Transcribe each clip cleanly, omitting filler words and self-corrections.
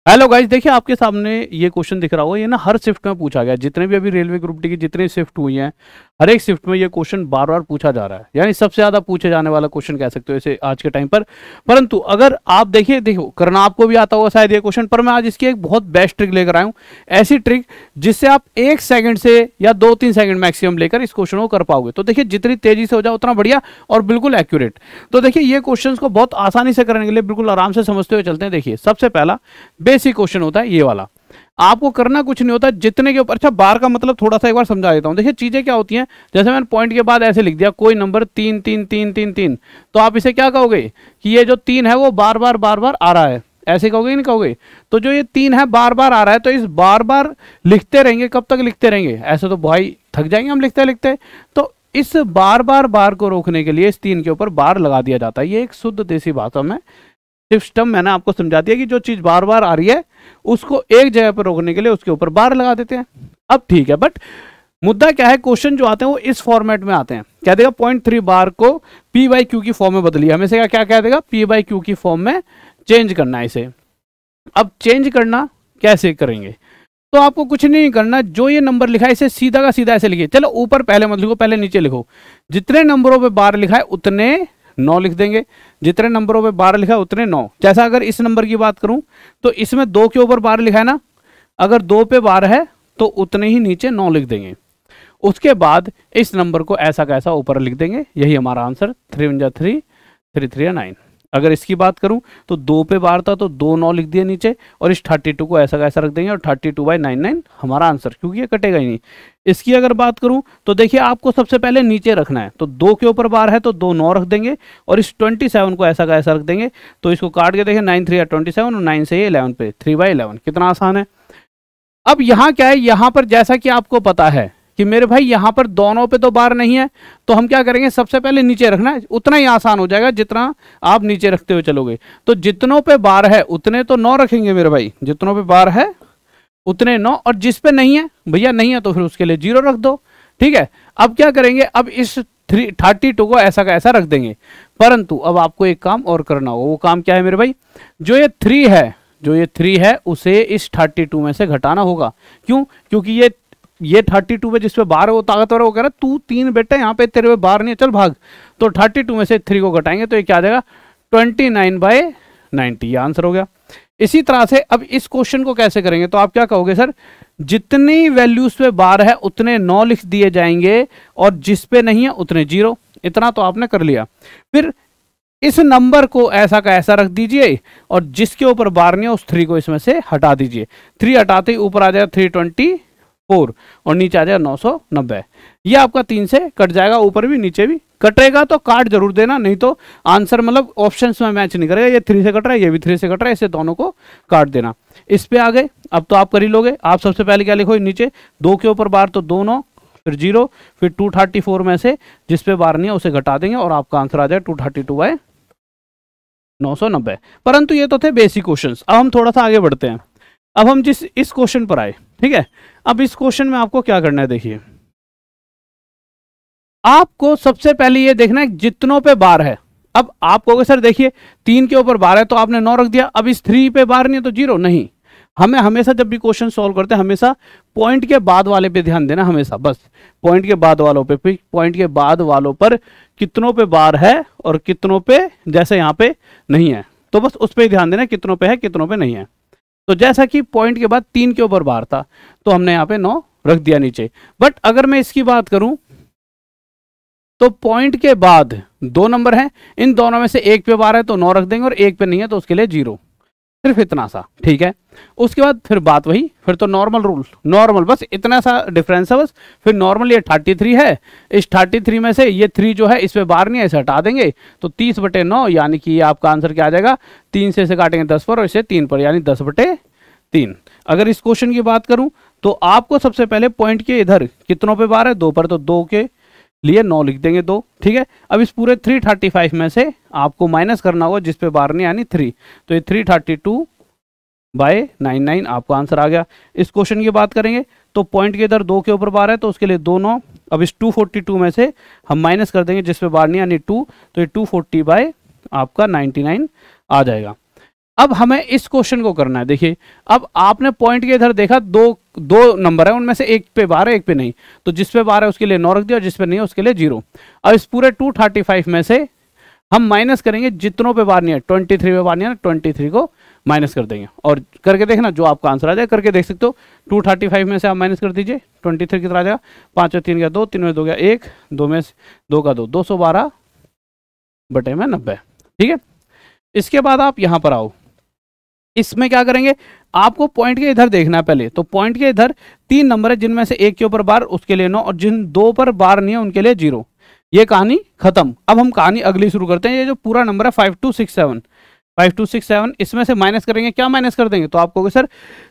Hello guys, देखिए आपके सामने ये क्वेश्चन दिख रहा होगा। ये ना हर शिफ्ट में पूछा गया, जितने भी अभी रेलवे ग्रुप डी की जितनी शिफ्ट हुई हैं, हर एक शिफ्ट में ये क्वेश्चन बार बार पूछा जा रहा है। यानी सबसे ज़्यादा पूछे जाने वाला क्वेश्चन कह सकते हो इसे आज के टाइम पर। परंतु अगर आप देखो करना आपको भी आता होगा शायद ये क्वेश्चन, पर मैं आज इसकी एक बहुत बेस्ट ट्रिक लेकर आया हूँ। ऐसी ट्रिक जिससे आप 1 सेकंड से या 2-3 सेकंड मैक्सिमम लेकर इस क्वेश्चन को कर पाओगे। तो देखिए जितनी तेजी से हो जाए उतना बढ़िया और बिल्कुल एक्यूरेट। तो देखिए ये क्वेश्चन को बहुत आसानी से करने के लिए बिल्कुल आराम से समझते हुए चलते हैं। देखिए सबसे पहला बेसिक क्वेश्चन होता है ये वाला। आपको करना कुछ नहीं होता, जितने के ऊपर, अच्छा बार का मतलब थोड़ा सा एक बार समझा देता हूं। देखिए चीजें क्या होती हैं, जैसे मैंने पॉइंट के बाद ऐसे लिख दिया कोई नंबर 3 3 3 3 3, तो आप इसे क्या कहोगे कि ये जो 3 है वो बार बार आ रहा है, ऐसे कहोगे नहीं कहोगे? तो जो ये 3 है बार बार आ रहा है, तो इस बार बार लिखते रहेंगे। कब तक लिखते रहेंगे? ऐसे तो भाई थक जाएंगे हम लिखते लिखते। तो इस बार को रोकने के लिए इस 3 के ऊपर बार लगा दिया जाता है। ये एक शुद्ध देसी भाषा में सिस्टम मैंने आपको समझा दिया कि जो चीज बार बार आ रही है उसको एक जगह पर रोकने के लिए उसके ऊपर बार लगा देते हैं। अब ठीक है, बट मुद्दा क्या है, क्वेश्चन जो आते हैं वो इस फॉर्मेट में आते हैं। क्या देगा? 0.3 बार को पी बाई क्यू की फॉर्म में बदलिए। हमेशा क्या कह देगा? पी बाई क्यू की फॉर्म में चेंज करना है इसे। अब चेंज करना कैसे करेंगे? तो आपको कुछ नहीं करना, जो ये नंबर लिखा है इसे सीधा का सीधा ऐसे लिखिए। चलो ऊपर पहले मत लिखो, पहले नीचे लिखो। जितने नंबरों पे बार लिखा है उतने 9 लिख देंगे, जितने नंबरों पे बार लिखा है उतने 9। जैसा अगर इस नंबर की बात करूं तो इसमें 2 के ऊपर बार लिखा है ना, अगर 2 पे बार है तो उतने ही नीचे 9 लिख देंगे। उसके बाद इस नंबर को ऐसा का ऐसा ऊपर लिख देंगे। यही हमारा आंसर 3 1 3 3 3 9। अगर इसकी बात करूं तो 2 पे बार था तो 2 9 लिख दिए नीचे, और इस 32 को ऐसा का ऐसा रख देंगे, और 32/99 हमारा आंसर, क्योंकि ये कटेगा ही नहीं। इसकी अगर बात करूं तो देखिए आपको सबसे पहले नीचे रखना है, तो 2 के ऊपर बार है तो 2 9 रख देंगे, और इस 27 को ऐसा का ऐसा रख देंगे। तो इसको काट के देखिए 9 3 27, और 9 से 11 पे 3/11। कितना आसान है। अब यहाँ क्या है, यहाँ पर जैसा कि आपको पता है कि मेरे भाई यहाँ पर दोनों पे तो बार नहीं है, तो हम क्या करेंगे, सबसे पहले नीचे रखना है। उतना ही आसान हो जाएगा जितना आप नीचे रखते हुए चलोगे। तो जितनों पे बार है उतने तो 9 रखेंगे मेरे भाई, जितनों पे बार है उतने 9, और जिस पे नहीं है भैया नहीं है तो फिर उसके लिए 0 रख दो। ठीक है। अब क्या करेंगे, अब इस 32 को ऐसा का ऐसा रख देंगे। परंतु अब आपको एक काम और करना होगा। वो काम क्या है मेरे भाई? जो ये 3 है उसे इस 32 में से घटाना होगा। क्यों? क्योंकि ये 32 पे जिस पे बार है वो ताकतवर है, वो कह रहा है तू 3 बेटा यहाँ पे तेरे पे बार नहीं है, चल भाग। तो 32 में से 3 को घटाएंगे तो ये क्या आ जाएगा? 29/90। ये आंसर हो गया। इसी तरह से अब इस क्वेश्चन को कैसे करेंगे, तो आप क्या कहोगे, सर जितनी वैल्यूज पे बार है उतने 9 लिख दिए जाएंगे, और जिस पे नहीं है उतने 0। इतना तो आपने कर लिया। फिर इस नंबर को ऐसा का ऐसा रख दीजिए, और जिसके ऊपर बार नहीं है उस 3 को इसमें से हटा दीजिए। 3 हटाते ही ऊपर आ जाएगा 324, और नीचे आ जाएगा 990। ये आपका 3 से कट जाएगा, ऊपर भी नीचे भी कटेगा तो काट जरूर देना, नहीं तो आंसर मतलब ऑप्शंस में मैच नहीं करेगा। ये 3 से कट रहा है, ये भी 3 से कट रहा है, इसे दोनों को काट देना। इस पे आ गए, अब तो आप कर ही लोगे। आप सबसे पहले क्या लिखो, नीचे 2 के ऊपर बार तो 2 9, फिर 0, फिर 234 में से जिस पे बार नहीं है उसे घटा देंगे, और आपका आंसर आ जाएगा 232/990। परंतु ये तो थे बेसिक क्वेश्चंस। अब हम थोड़ा सा आगे बढ़ते हैं। अब हम इस क्वेश्चन पर आए, ठीक है। अब इस क्वेश्चन में आपको क्या करना है, देखिए आपको सबसे पहले ये देखना है जितनों पे बार है। अब आप कहोगे सर देखिए 3 के ऊपर बार है तो आपने 9 रख दिया, अब इस 3 पे बार नहीं है तो 0 नहीं। हमें हमेशा जब भी क्वेश्चन सॉल्व करते हैं हमेशा पॉइंट के बाद वाले पे ध्यान देना, हमेशा बस पॉइंट के बाद वालों पे, पॉइंट के बाद वालों पर कितनों पे बार है और कितनों पे जैसे यहाँ पे नहीं है, तो बस उस पर ध्यान देना कितनों पे है कितनों पे नहीं है। तो जैसा कि पॉइंट के बाद 3 के ऊपर बार था तो हमने यहाँ पे 9 रख दिया नीचे। बट अगर मैं इसकी बात करूं तो पॉइंट के बाद 2 नंबर हैं, इन दोनों में से एक पे बार है तो 9 रख देंगे, और एक पे नहीं है तो उसके लिए 0। सिर्फ इतना सा, ठीक है। उसके बाद फिर बात वही, फिर तो नॉर्मल रूल, नॉर्मल बस इतना सा डिफरेंस है बस। फिर नॉर्मल ये 33 है, इस 33 में से ये 3 जो है इस पे बार नहीं है, इसे हटा देंगे तो 30/9, यानी कि ये आपका आंसर क्या आ जाएगा, 3 से इसे काटेंगे 10 पर और इसे 3 पर, यानी 10/3। अगर इस क्वेश्चन की बात करूं तो आपको सबसे पहले पॉइंट के इधर कितनों पे बार है, 2 पर, तो 2 के लिए 9 लिख देंगे 2, ठीक है। अब इस पूरे 335 में से आपको माइनस करना होगा जिस पे बार नहीं यानी 3, तो ये 332/99 आपका आंसर आ गया। इस क्वेश्चन की बात करेंगे तो पॉइंट के इधर 2 के ऊपर बार है तो उसके लिए 2 9। अब इस 242 में से हम माइनस कर देंगे जिस पे बार नहीं यानी 2, तो ये 240 बाय आपका 99 आ जाएगा। अब हमें इस क्वेश्चन को करना है। देखिए अब आपने पॉइंट के इधर देखा, दो नंबर है, उनमें से एक पे बार है एक पे नहीं, तो जिस पे बार है उसके लिए 9 रख दिया और जिस पे नहीं है उसके लिए 0। अब इस पूरे 235 में से हम माइनस करेंगे जितनों पे बार नहीं है, 23 पे बार नहीं है ना, 23 को माइनस कर देंगे और करके देखना जो आपका आंसर आ जाए, करके देख सकते हो। 235 में से आप माइनस कर दीजिए, 23 कितना आ जाएगा, 5 और 3 गया 2, 3 में 2 गया 1, 2 में 2 का 2, 212 बटे में 90। ठीक है, इसके बाद आप यहाँ पर आओ, इसमें क्या करेंगे, आपको पॉइंट के इधर देखना है पहले। तो पॉइंट के इधर 3 नंबर है जिनमें से एक के ऊपर बार उसके लिए 9 और जिन 2 पर बार नहीं है उनके लिए 0। ये कहानी खत्म। अब हम कहानी अगली शुरू करते हैं। ये जो पूरा नंबर है 5267 इसमें से माइनस करेंगे। क्या माइनस कर देंगे, तो आप कहोगे सर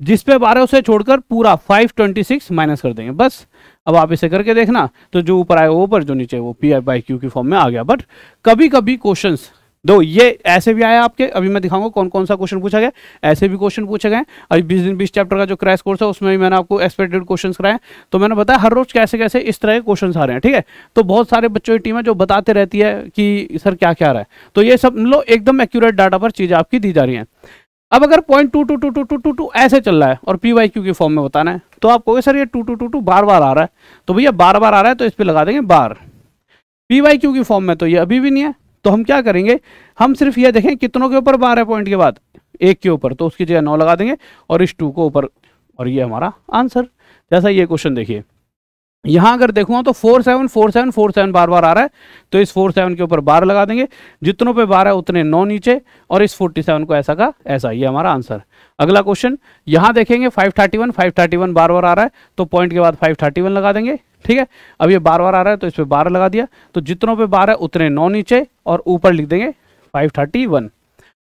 जिस पे बार है उसे छोड़कर पूरा 526 माइनस कर देंगे बस। अब आप इसे करके देखना, तो जो ऊपर आएगा वो ऊपर, जो नीचे वो पी बाई क्यू की फॉर्म में आ गया। बट कभी कभी क्वेश्चंस दो ये ऐसे भी आया आपके, अभी मैं दिखाऊंगा कौन कौन सा क्वेश्चन पूछा गया, ऐसे भी क्वेश्चन पूछे गए। अभी 20 दिन 20 चैप्टर का जो क्रैश कोर्स है उसमें भी मैंने आपको एक्सपेक्टेड क्वेश्चंस कराए, तो मैंने बताया हर रोज कैसे कैसे इस तरह के क्वेश्चंस आ रहे हैं। ठीक है, तो बहुत सारे बच्चों की टीम है जो बताते रहती है कि सर क्या क्या आ रहा है, तो ये सब लो एकदम एक्यूरेट डाटा पर चीजें आपकी दी जा रही हैं। अब अगर 0.222222 ऐसे चल रहा है और पी वाई क्यू की फॉर्म में बताना है, तो आप कहोगे सर ये 2222 बार बार आ रहा है, तो भैया बार बार आ रहा है तो इस पर लगा देंगे बार। पी वाई क्यू की फॉर्म में तो ये अभी भी नहीं है, तो हम क्या करेंगे, हम सिर्फ ये देखें कितनों के ऊपर बार है पॉइंट के बाद, एक के ऊपर, तो उसकी जगह 9 लगा देंगे और इस 2 को ऊपर, और ये हमारा आंसर। जैसा ये क्वेश्चन देखिए, यहां अगर देखूंगा तो 474747 बार बार आ रहा है, तो इस 47 के ऊपर बार लगा देंगे, जितनों पे बार है उतने 9 नीचे, और इस 47 को ऐसा का ऐसा, ये हमारा आंसर। अगला क्वेश्चन यहां देखेंगे 531 बार बार आ रहा है, तो पॉइंट के बाद 531 लगा देंगे। ठीक है, अब ये बार बार आ रहा है तो इस पर बार लगा दिया, तो जितनों पे बार है उतने 9 नीचे और ऊपर लिख देंगे 531।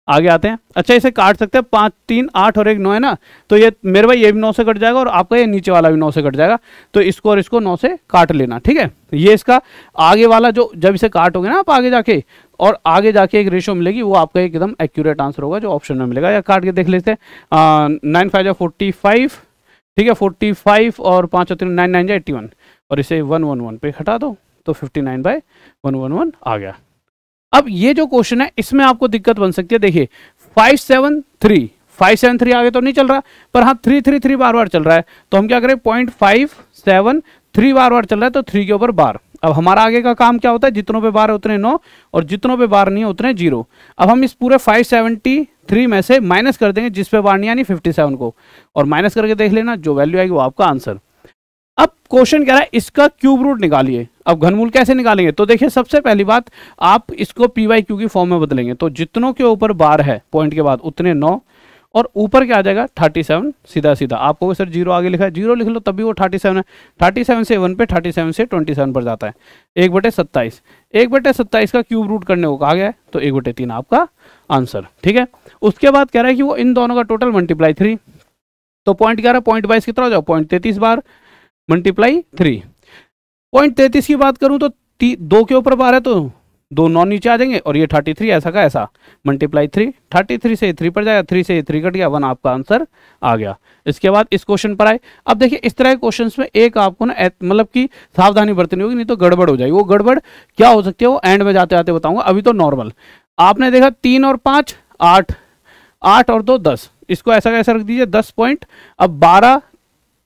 आगे आते हैं। अच्छा इसे काट सकते हैं, 5 3 8 और 1 9 है ना, तो ये मेरे भाई ये भी 9 से कट जाएगा और आपका ये नीचे वाला भी 9 से कट जाएगा, तो इसको और इसको 9 से काट लेना। ठीक है, ये इसका आगे वाला जो जब इसे काटोगे ना आप आगे जाके, और आगे जाके एक रेशियो मिलेगी, वो आपका एकदम एक्यूरेट आंसर होगा जो ऑप्शन में मिलेगा। या काट के देख लेते हैं, 9 5 जा 45, ठीक है 45 और 5 और 3 9 9 जा 81, और इसे 111 पे हटा दो तो 59/111 आ गया। अब ये जो क्वेश्चन है इसमें आपको दिक्कत बन सकती है। देखिए 573 आगे तो नहीं चल रहा, पर हाँ 333 बार बार चल रहा है, तो हम क्या करें 0.573 बार बार चल रहा है, तो 3 के ऊपर बार। अब हमारा आगे का काम क्या होता है, जितनों पे बार है उतने 9 और जितनों पे बार नहीं है उतने 0। अब हम इस पूरे 573 में से माइनस कर देंगे जिस पे बार नहीं यानी 57 को, और माइनस करके देख लेना जो वैल्यू आएगी वो आपका आंसर। अब क्वेश्चन कह रहा है इसका क्यूब रूट निकालिए। अब घनमूल कैसे निकालेंगे, तो देखिए सबसे पहली बात आप इसको पी वाई क्यू की फॉर्म में बदलेंगे, तो जितनों के ऊपर बार है पॉइंट के बाद उतने 9 और ऊपर क्या आ जाएगा 37, सीधा सीधा। आपको सर 0 आगे लिखा है, 0 लिख लो तभी वो 37 है, 37 से 1 पे 37 से 27 पर जाता है, 1/27। 1/27 का क्यूब रूट करने को कहा गया है, तो 1/3 आपका आंसर। ठीक है, उसके बाद कह रहा है कि वो इन दोनों का टोटल मल्टीप्लाई 3, तो पॉइंट कह रहा है पॉइंट 22 कितना हो जाओ 0.33 बार मल्टीप्लाई 3। 0.33 की बात करूं तो 2 के ऊपर बार है तो 2 9 नीचे आ जाएंगे, और ये 33 ऐसा का ऐसा मल्टीप्लाई 3, 33 से 3 पर जाएगा, 3 से 3 कट गया, 1 आपका आंसर आ गया। इसके बाद इस क्वेश्चन पर आए। अब देखिए इस तरह के क्वेश्चंस में एक आपको ना मतलब कि सावधानी बरतनी होगी, नहीं तो गड़बड़ हो जाएगी। वो गड़बड़ क्या हो सकती है वो एंड में जाते जाते बताऊंगा, अभी तो नॉर्मल। आपने देखा 3 और 5 8, 8 और 2 10, इसको ऐसा कैसा रख दीजिए 10 पॉइंट। अब 12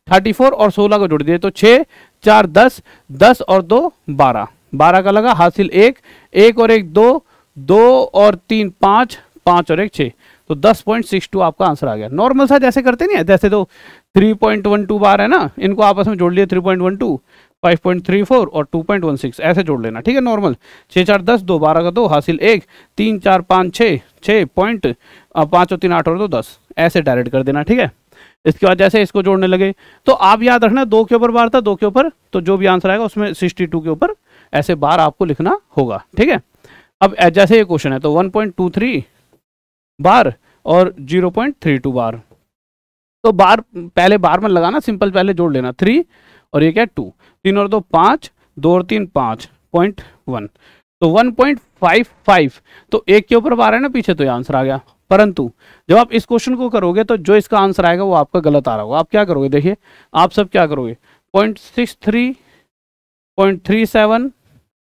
34 और 16 को जोड़ दिए तो 6 4 10, 10 और 2 12, 12 का लगा हासिल 1, 1 और 1 2, 2 और 3 5, 5 और 1 6, तो 10.62 आपका आंसर आ गया। नॉर्मल सा जैसे करते नहीं है, जैसे तो 3.12 बार है ना, इनको आपस में जोड़ लिए 3.12, 5.34 और 2.16 ऐसे जोड़ लेना। ठीक है, नॉर्मल 6 4 10, 2 12 का 2 हासिल 1, 3 4 5 6, 6 पॉइंट 5 और 3 8 और 2 10, ऐसे डायरेक्ट कर देना। ठीक है, इसके बाद जैसे इसको जोड़ने लगे तो आप याद रखना 2 के ऊपर बार था, 2 के ऊपर, तो जो भी आंसर आएगा उसमें 62 के ऊपर ऐसे बार आपको लिखना होगा। ठीक है, अब जैसे ये क्वेश्चन है तो 1.23 बार और 0.32 बार, तो बार पहले बार में लगाना सिंपल, पहले जोड़ लेना 3 और ये क्या 2, 3 और 2 5, 2 और 3 5.1, तो 1.55, तो 1 के ऊपर बार है ना पीछे, तो ये आंसर आ गया। परंतु जब आप इस क्वेश्चन को करोगे तो जो इसका आंसर आएगा वो आपका गलत आ रहा होगा। आप क्या करोगे, देखिए आप सब क्या करोगे 0.63, 0.37,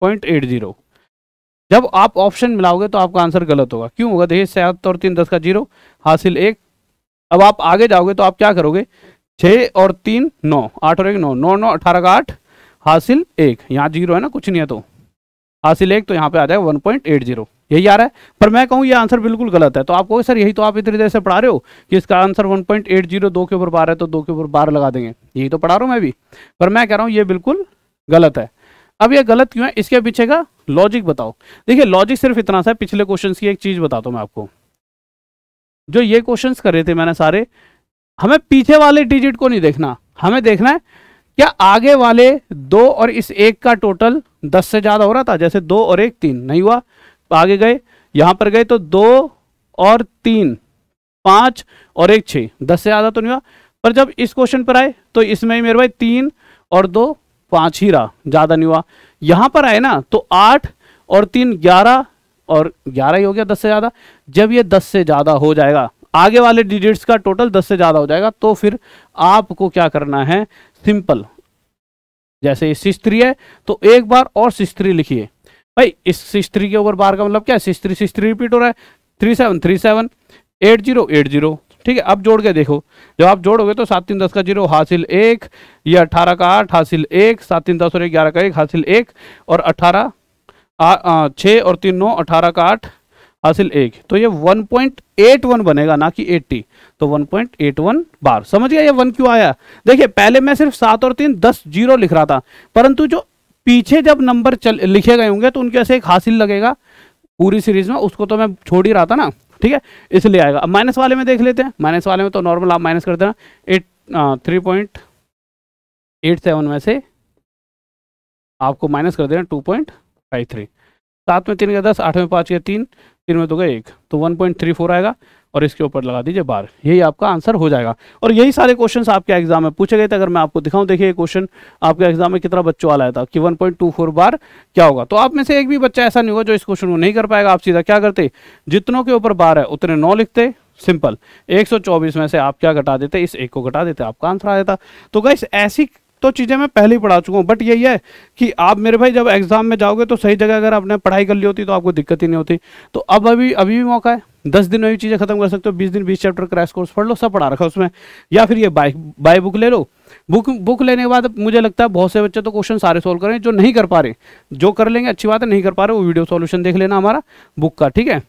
0.80, जब आप ऑप्शन मिलाओगे तो आपका आंसर गलत होगा। क्यों होगा? देखिए 7 और 3 10 का 0 हासिल 1। अब आप आगे जाओगे तो आप क्या करोगे? 6 और 3 9, 8 और 1 9, 9 9 18 का 8 हासिल 1। यहाँ 0 है ना, कुछ नहीं है तो हासिल 1, तो यहाँ पे आ जाएगा 1.80, यही आ रहा है। पर मैं कहूँ ये आंसर बिल्कुल गलत है, तो आप कहोगे सर यही तो आप इतनी देर से पढ़ा रहे हो कि इसका आंसर 1.80, 2 के ऊपर बार है तो 2 के ऊपर बार लगा देंगे, यही तो पढ़ा रहा हूँ मैं भी। पर मैं कह रहा हूँ ये बिल्कुल गलत है। अब ये गलत क्यों है, इसके पीछे का लॉजिक बताओ। देखिए लॉजिक सिर्फ इतना सा है, पिछले क्वेश्चन की एक चीज बताता हूँ मैं आपको। जो ये क्वेश्चन कर रहे थे मैंने सारे, हमें पीछे वाले डिजिट को नहीं देखना, हमें देखना है क्या आगे वाले 2 और इस 1 का टोटल 10 से ज्यादा हो रहा था। जैसे 2 और 1 3 नहीं हुआ, आगे गए, यहां पर गए तो 2 और 3 5 और 1 6, 10 से ज्यादा तो नहीं हुआ। पर जब इस क्वेश्चन पर आए तो इसमें ही मेरे भाई 3 और 2 5 ही रहा, ज्यादा नहीं हुआ। यहां पर आए ना तो 8 और 3 11 और 11 ही हो गया 10 से ज्यादा। जब ये 10 से ज्यादा हो जाएगा, आगे वाले डिजिट्स का टोटल 10 से ज्यादा हो जाएगा, तो फिर आपको क्या करना है, सिंपल, जैसे 63 है तो एक बार और 63 लिखिए। भाई इस 63 के ऊपर बार का मतलब क्या है, 63 रिपीट हो रहा है, 37 37 80 80, ठीक है। अब जोड़ के देखो, जब आप जोड़ोगे तो 7 3 10 का 0 हासिल 1, ये 18 का 8 हासिल 1, 7 3 10 और 1 11 का 1 हासिल 1, और 18 6 और 3 9 18 का 8 हासिल 1, तो ये 1.81 बनेगा, ना कि 80। तो 1.81 बार। समझ गया ये 1 क्यों आया? देखिए पहले मैं सिर्फ 7 और 3 10 0 लिख रहा था, परंतु जो पीछे जब नंबर लिखे गए होंगे तो उनके ऐसे एक हासिल लगेगा पूरी सीरीज में, उसको तो मैं छोड़ ही रहा था ना, ठीक है, इसलिए आएगा। अब माइनस वाले में देख लेते हैं। माइनस वाले में तो नॉर्मल आप माइनस कर देना, 3.87 में से आपको माइनस कर देना 2.53। 7 में 3 का 10, 8 में 5 का 3, 3 में 2 का 1, तो 1.34 आएगा, और इसके ऊपर लगा दीजिए बार, यही आपका आंसर हो जाएगा। और यही सारे क्वेश्चंस आपके एग्जाम में पूछे गए थे। अगर मैं आपको दिखाऊं, देखिए ये क्वेश्चन आपके एग्जाम में कितना बच्चों वाला आया था कि 1.24 बार क्या होगा। तो आप में से एक भी बच्चा ऐसा नहीं होगा जो इस क्वेश्चन को नहीं कर पाएगा। आप सीधा क्या करते, जितनों के ऊपर बार है उतने 9 लिखते, सिंपल। 124 में से आप क्या घटा देते, इस 1 को घटा देते, आपका आंसर आ जाता। तो गाइस ऐसी तो चीज़ें मैं पहले ही पढ़ा चुका हूँ, बट यही है कि आप मेरे भाई जब एग्जाम में जाओगे तो सही जगह अगर आपने पढ़ाई कर ली होती तो आपको दिक्कत ही नहीं होती। तो अब अभी भी मौका है, 10 दिन में भी चीज़ें खत्म कर सकते हो। 20 दिन 20 चैप्टर क्रैश कोर्स पढ़ लो, सब पढ़ा रखा उसमें। या फिर ये बाय बुक ले लो। बुक लेने के बाद मुझे लगता है बहुत से बच्चे तो क्वेश्चन सारे सोल्व करें, जो नहीं कर पा रहे, जो कर लेंगे अच्छी बात है, नहीं कर पा रहे वो वीडियो सॉल्यूशन देख लेना हमारा बुक का, ठीक है।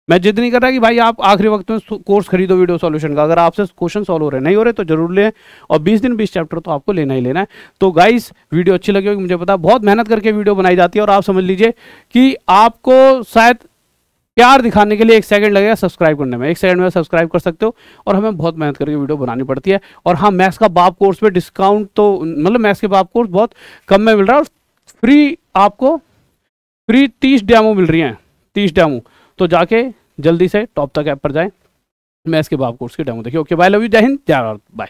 मैं जिद नहीं कर रहा कि भाई आप आखिरी वक्त में कोर्स खरीदो वीडियो सॉल्यूशन का, अगर आपसे क्वेश्चन सॉल्व हो रहे नहीं हो रहे तो जरूर लें, और 20 दिन 20 चैप्टर तो आपको लेना ही लेना है। तो गाइस वीडियो अच्छी लगी होगी, मुझे पता, बहुत मेहनत करके वीडियो बनाई जाती है, और आप समझ लीजिए कि आपको शायद प्यार दिखाने के लिए 1 सेकंड लगेगा सब्सक्राइब करने में, 1 सेकंड में सब्सक्राइब कर सकते हो, और हमें बहुत मेहनत करके वीडियो बनानी पड़ती है। और हाँ, मैथ्स का बाप कोर्स पे डिस्काउंट तो, मतलब मैथ्स के बाप कोर्स बहुत कम में मिल रहा है, और फ्री आपको फ्री 30 डेमो मिल रही हैं, 30 डेमो। तो जाके जल्दी से टॉप तक ऐप पर जाएं, मैथ्स के बाप कोर्स की डेमो देखिए। ओके बाय, लव यू, जय हिंद, जय भारत, बाय।